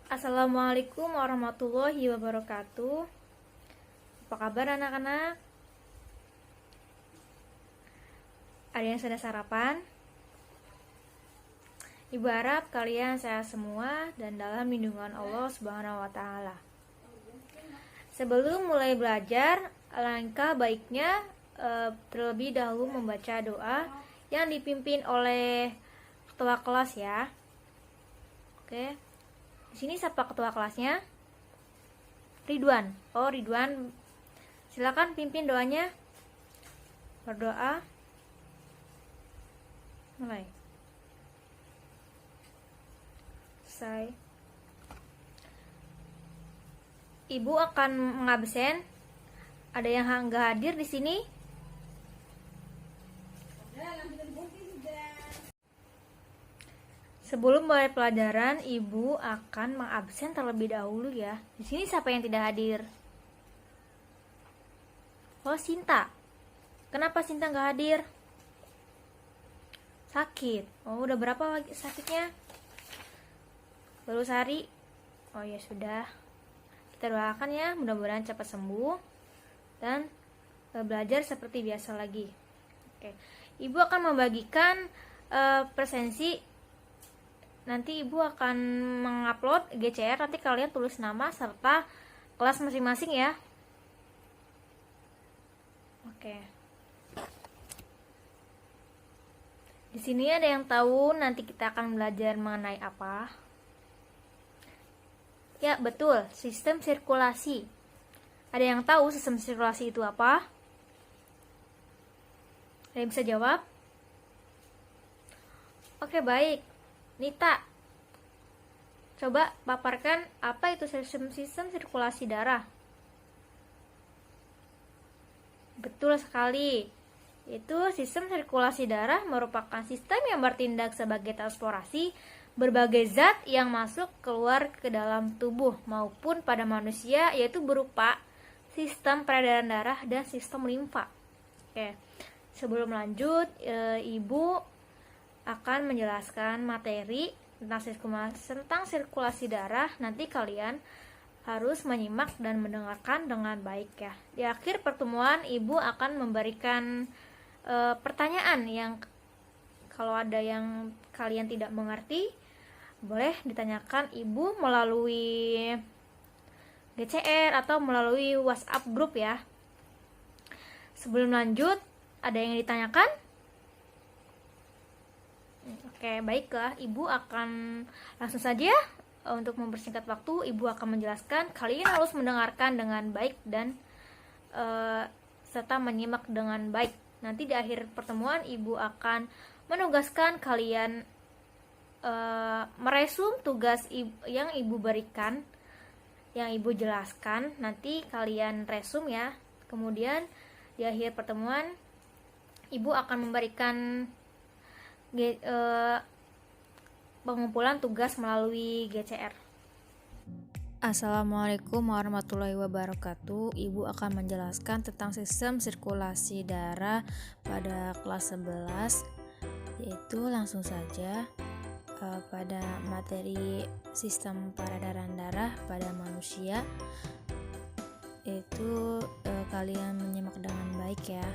Assalamualaikum warahmatullahi wabarakatuh. Apa kabar anak-anak? Ada yang sudah sarapan? Ibu harap kalian sehat semua dan dalam lindungan Allah Subhanahu wa taala. Sebelum mulai belajar, alangkah baiknya terlebih dahulu membaca doa yang dipimpin oleh ketua kelas ya. Oke. Di sini siapa ketua kelasnya? Ridwan. Oh, Ridwan. Silakan pimpin doanya. Berdoa. Mulai. Selesai. Ibu akan mengabsen. Ada yang nggak hadir di sini? Sebelum mulai pelajaran, Ibu akan mengabsen terlebih dahulu ya. Di sini siapa yang tidak hadir? Oh, Sinta. Kenapa Sinta nggak hadir? Sakit. Oh, udah berapa lagi sakitnya? Baru sehari? Oh ya sudah. Kita doakan ya, mudah-mudahan cepat sembuh dan belajar seperti biasa lagi. Oke. Ibu akan membagikan presensi. Nanti Ibu akan mengupload GCR, nanti kalian tulis nama serta kelas masing-masing ya. Oke. Di sini ada yang tahu nanti kita akan belajar mengenai apa? Ya, betul, sistem sirkulasi. Ada yang tahu sistem sirkulasi itu apa? Ada yang bisa jawab? Oke, baik. Nita, coba paparkan apa itu sistem sirkulasi darah. Betul sekali. Itu sistem sirkulasi darah merupakan sistem yang bertindak sebagai transportasi berbagai zat yang masuk keluar ke dalam tubuh maupun pada manusia, yaitu berupa sistem peredaran darah dan sistem limfa. Oke. Sebelum lanjut, Ibu akan menjelaskan materi tentang sirkulasi darah. Nanti kalian harus menyimak dan mendengarkan dengan baik ya. Di akhir pertemuan Ibu akan memberikan pertanyaan yang kalau ada yang kalian tidak mengerti, boleh ditanyakan Ibu melalui GCR atau melalui WhatsApp grup ya. Sebelum lanjut, ada yang ditanyakan? Oke, baiklah, Ibu akan langsung saja untuk mempersingkat waktu. Ibu akan menjelaskan. Kalian harus mendengarkan dengan baik dan serta menyimak dengan baik. Nanti di akhir pertemuan Ibu akan menugaskan kalian meresum tugas yang Ibu berikan, yang Ibu jelaskan. Nanti kalian resum ya. Kemudian di akhir pertemuan Ibu akan memberikan pengumpulan tugas melalui GCR. Assalamualaikum warahmatullahi wabarakatuh. Ibu akan menjelaskan tentang sistem sirkulasi darah pada kelas 11, yaitu langsung saja pada materi sistem peredaran darah pada manusia, yaitu kalian menyimak dengan baik ya.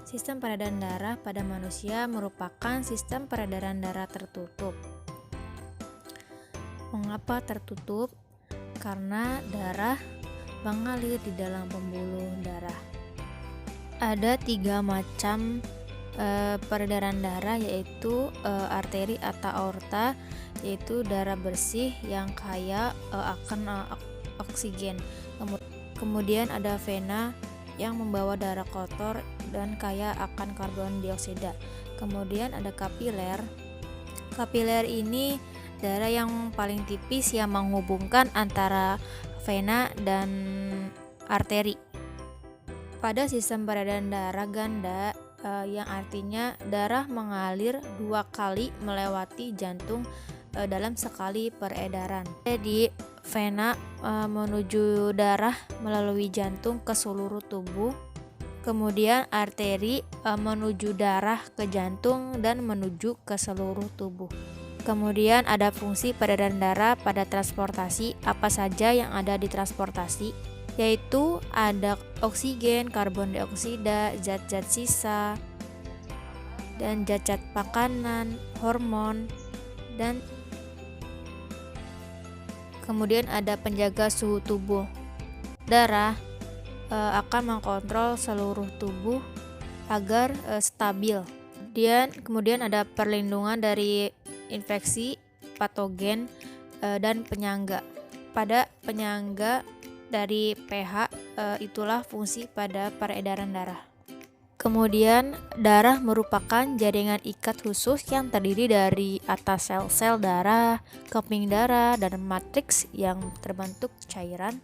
Sistem peredaran darah pada manusia merupakan sistem peredaran darah tertutup. Mengapa tertutup? Karena darah mengalir di dalam pembuluh darah. Ada 3 macam peredaran darah, yaitu arteri atau aorta, yaitu darah bersih yang kaya akan oksigen. Kemudian ada vena yang membawa darah kotor dan kaya akan karbon dioksida. Kemudian ada kapiler. Kapiler ini darah yang paling tipis yang menghubungkan antara vena dan arteri. Pada sistem peredaran darah ganda, yang artinya darah mengalir 2 kali melewati jantung dalam sekali peredaran. Jadi vena menuju darah melalui jantung ke seluruh tubuh. Kemudian arteri menuju darah ke jantung dan menuju ke seluruh tubuh. Kemudian ada fungsi peredaran darah pada transportasi. Apa saja yang ada di transportasi? Yaitu ada oksigen, karbon dioksida, zat-zat sisa, dan zat-zat makanan, hormon, dan kemudian ada penjaga suhu tubuh. Darah akan mengkontrol seluruh tubuh agar stabil. Kemudian ada perlindungan dari infeksi, patogen, dan penyangga. Pada penyangga dari pH, itulah fungsi pada peredaran darah. Kemudian darah merupakan jaringan ikat khusus yang terdiri dari atas sel-sel darah, keping darah, dan matriks yang terbentuk cairan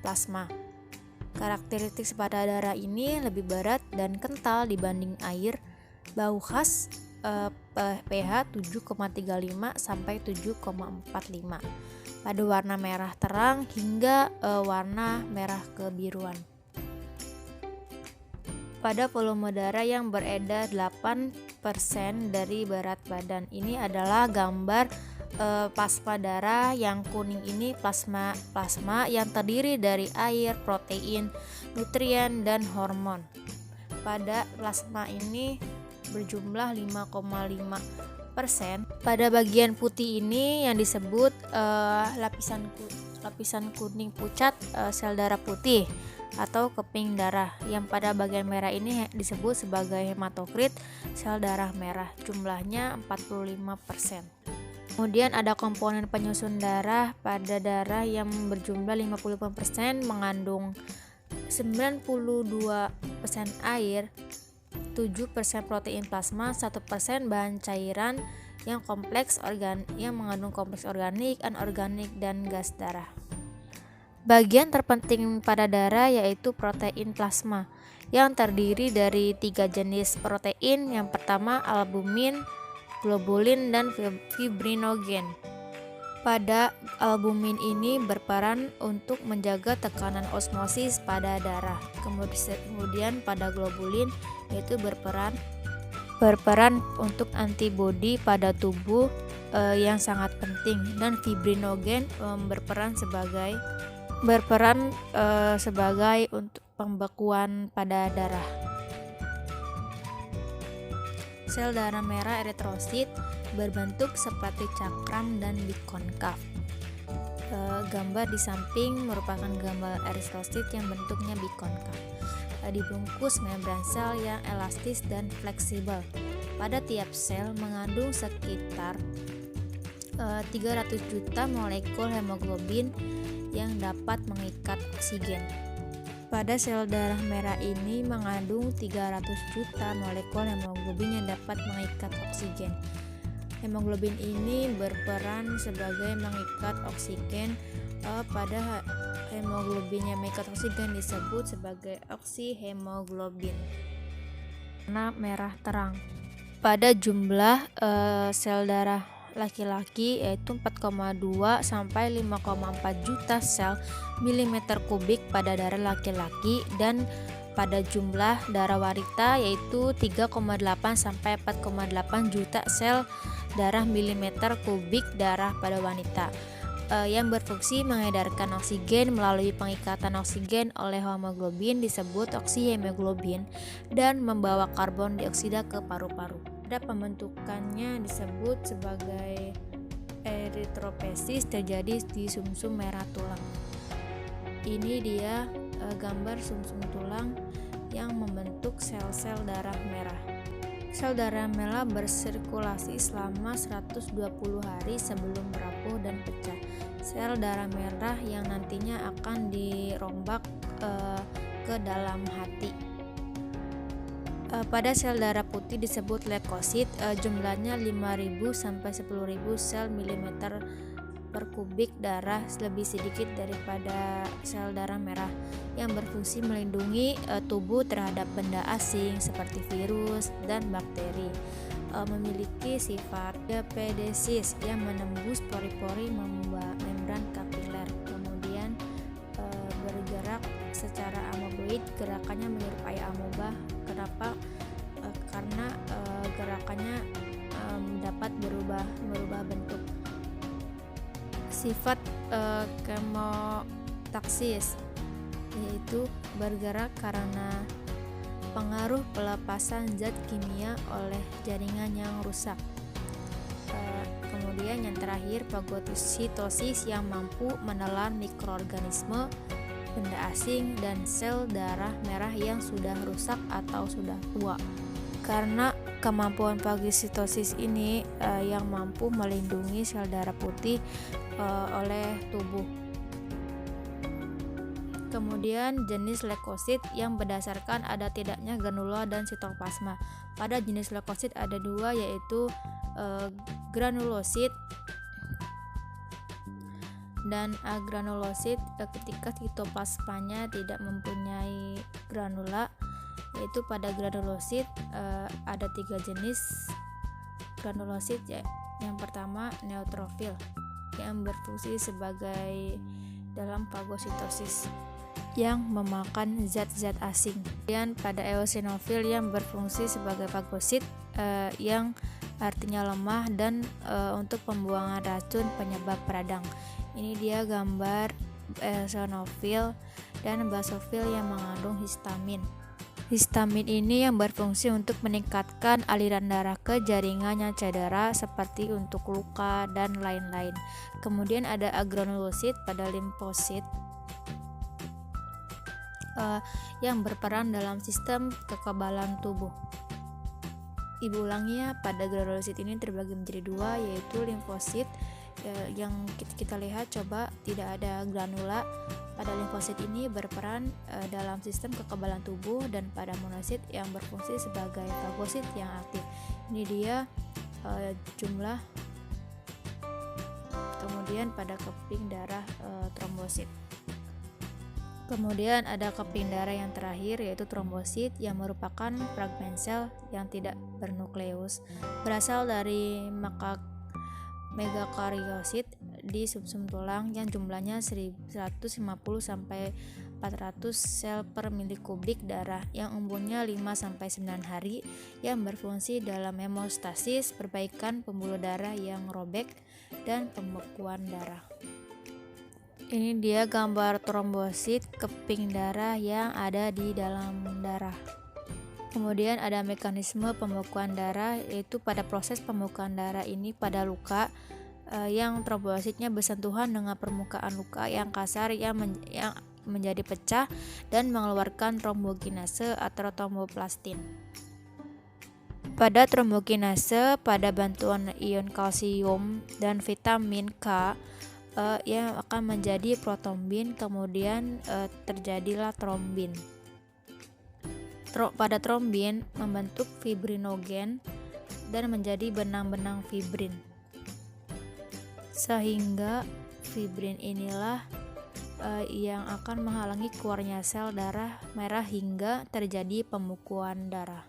plasma. Karakteristik pada darah ini lebih berat dan kental dibanding air. Bau khas, pH 7,35 sampai 7,45. Pada warna merah terang hingga warna merah kebiruan. Pada volume darah yang beredar 8% dari berat badan. Ini adalah gambar plasma darah. Yang kuning ini plasma yang terdiri dari air, protein, nutrien, dan hormon. Pada plasma ini berjumlah 5,5%. Pada bagian putih ini yang disebut lapisan kuning pucat, sel darah putih atau keping darah. Yang pada bagian merah ini disebut sebagai hematokrit, sel darah merah. Jumlahnya 45%. Kemudian ada komponen penyusun darah. Pada darah yang berjumlah 55% mengandung 92% air, 7% protein plasma, 1% bahan cairan yang mengandung kompleks organik, anorganik, dan gas darah. Bagian terpenting pada darah yaitu protein plasma yang terdiri dari 3 jenis protein. Yang pertama albumin, globulin, dan fibrinogen. Pada albumin ini berperan untuk menjaga tekanan osmosis pada darah. Kemudian pada globulin yaitu berperan untuk antibodi pada tubuh yang sangat penting, dan fibrinogen berperan sebagai untuk pembekuan pada darah. Sel darah merah eritrosit berbentuk seperti cakram dan bikonkav. Gambar di samping merupakan gambar eritrosit yang bentuknya bikonkav. Dibungkus membran sel yang elastis dan fleksibel. Pada tiap sel mengandung sekitar 300 juta molekul hemoglobin yang dapat mengikat oksigen. Pada sel darah merah ini mengandung 300 juta molekul hemoglobin yang dapat mengikat oksigen. Hemoglobin ini berperan sebagai mengikat oksigen. Pada hemoglobin yang mengikat oksigen disebut sebagai oksihemoglobin. Warna merah terang. Pada jumlah sel darah laki-laki yaitu 4,2 sampai 5,4 juta sel milimeter kubik pada darah laki-laki, dan pada jumlah darah wanita yaitu 3,8 sampai 4,8 juta sel darah milimeter kubik darah pada wanita, yang berfungsi mengedarkan oksigen melalui pengikatan oksigen oleh hemoglobin disebut oksihemoglobin dan membawa karbon dioksida ke paru-paru. Pada pembentukannya disebut sebagai eritropoiesis, terjadi di sumsum merah tulang. Ini dia gambar sumsum tulang yang membentuk sel-sel darah merah. Sel darah merah bersirkulasi selama 120 hari sebelum merapuh dan pecah. Sel darah merah yang nantinya akan dirombak ke dalam hati. Pada sel darah putih disebut leukosit, jumlahnya 5.000 sampai 10.000 sel milimeter per kubik darah, lebih sedikit daripada sel darah merah, yang berfungsi melindungi tubuh terhadap benda asing seperti virus dan bakteri. Memiliki sifat diapedesis yang menembus pori-pori membran kapiler, kemudian bergerak secara amoeboid. Gerakannya menyerupai amoeba. Kenapa? Karena gerakannya dapat berubah bentuk. Sifat kemotaksis yaitu bergerak karena pengaruh pelepasan zat kimia oleh jaringan yang rusak. Kemudian yang terakhir, fagositosis yang mampu menelan mikroorganisme, benda asing, dan sel darah merah yang sudah rusak atau sudah tua. Karena kemampuan fagositosis ini yang mampu melindungi sel darah putih oleh tubuh. Kemudian jenis leukosit yang berdasarkan ada tidaknya granula dan sitoplasma. Pada jenis leukosit ada dua, yaitu granulosit dan agranulosit. Ketika sitoplasmanya tidak mempunyai granula, yaitu pada granulosit ada 3 jenis granulosit. Yang pertama neutrofil yang berfungsi sebagai dalam fagositosis yang memakan zat-zat asing. Kemudian pada eosinofil yang berfungsi sebagai fagosit yang artinya lemah dan untuk pembuangan racun penyebab radang. Ini dia gambar eosinofil dan basofil yang mengandung histamin. Histamin ini yang berfungsi untuk meningkatkan aliran darah ke jaringan yang cedera seperti untuk luka dan lain-lain. Kemudian ada agranulosit pada limfosit yang berperan dalam sistem kekebalan tubuh. Ibu ulangnya, pada granulosit ini terbagi menjadi 2, yaitu limfosit yang kita lihat coba tidak ada granula. Pada limfosit ini berperan dalam sistem kekebalan tubuh, dan pada monosit yang berfungsi sebagai fagosit yang aktif. Ini dia jumlah. Kemudian pada keping darah trombosit. Kemudian ada keping darah yang terakhir, yaitu trombosit, yang merupakan fragmen sel yang tidak bernukleus, berasal dari megakariosit di sumsum tulang yang jumlahnya 150 sampai 400 sel per milikubik darah, yang umurnya 5 sampai 9 hari, yang berfungsi dalam hemostasis, perbaikan pembuluh darah yang robek, dan pembekuan darah. Ini dia gambar trombosit, keping darah yang ada di dalam darah. Kemudian ada mekanisme pembekuan darah, yaitu pada proses pembekuan darah ini pada luka yang trombositnya bersentuhan dengan permukaan luka yang kasar yang menjadi pecah dan mengeluarkan trombokinase atau tromboplastin. Pada trombokinase, pada bantuan ion kalsium dan vitamin K yang akan menjadi protombin, kemudian terjadilah trombin. Pada trombin membentuk fibrinogen dan menjadi benang-benang fibrin, sehingga fibrin inilah yang akan menghalangi keluarnya sel darah merah hingga terjadi pembekuan darah.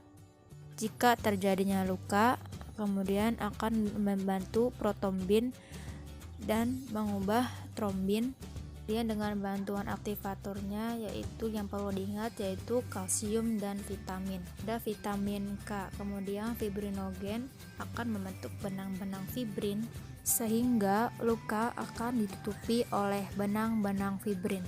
Jika terjadinya luka, kemudian akan membantu protombin dan mengubah trombin dengan bantuan aktivatornya, yaitu yang perlu diingat yaitu kalsium dan vitamin. Ada vitamin K, kemudian fibrinogen akan membentuk benang-benang fibrin sehingga luka akan ditutupi oleh benang-benang fibrin.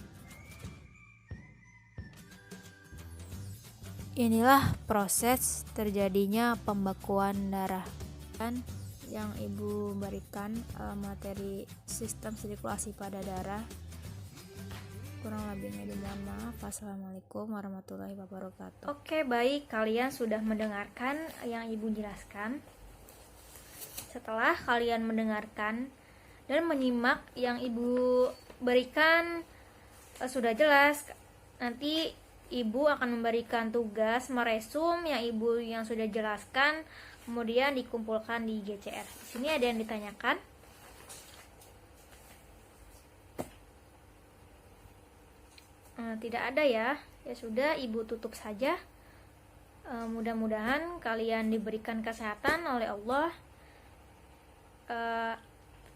Inilah proses terjadinya pembekuan darah. Dan yang ibu berikan materi sistem sirkulasi pada darah, kurang lebihnya dimohon maaf. Assalamualaikum warahmatullahi wabarakatuh. Oke, baik, kalian sudah mendengarkan yang ibu jelaskan. Setelah kalian mendengarkan dan menyimak yang ibu berikan sudah jelas, nanti ibu akan memberikan tugas meresum yang sudah jelaskan, kemudian dikumpulkan di GCR. Di sini ada yang ditanyakan. Tidak ada ya. Ya sudah, ibu tutup saja. Mudah-mudahan kalian diberikan kesehatan oleh Allah.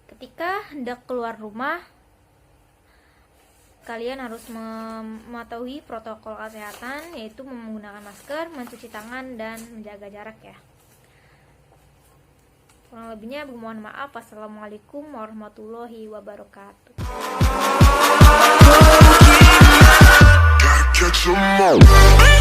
Ketika hendak keluar rumah, kalian harus mematuhi protokol kesehatan, yaitu menggunakan masker, mencuci tangan, dan menjaga jarak ya. Kurang lebihnya mohon maaf. Wassalamualaikum warahmatullahi wabarakatuh. Catch 'em all.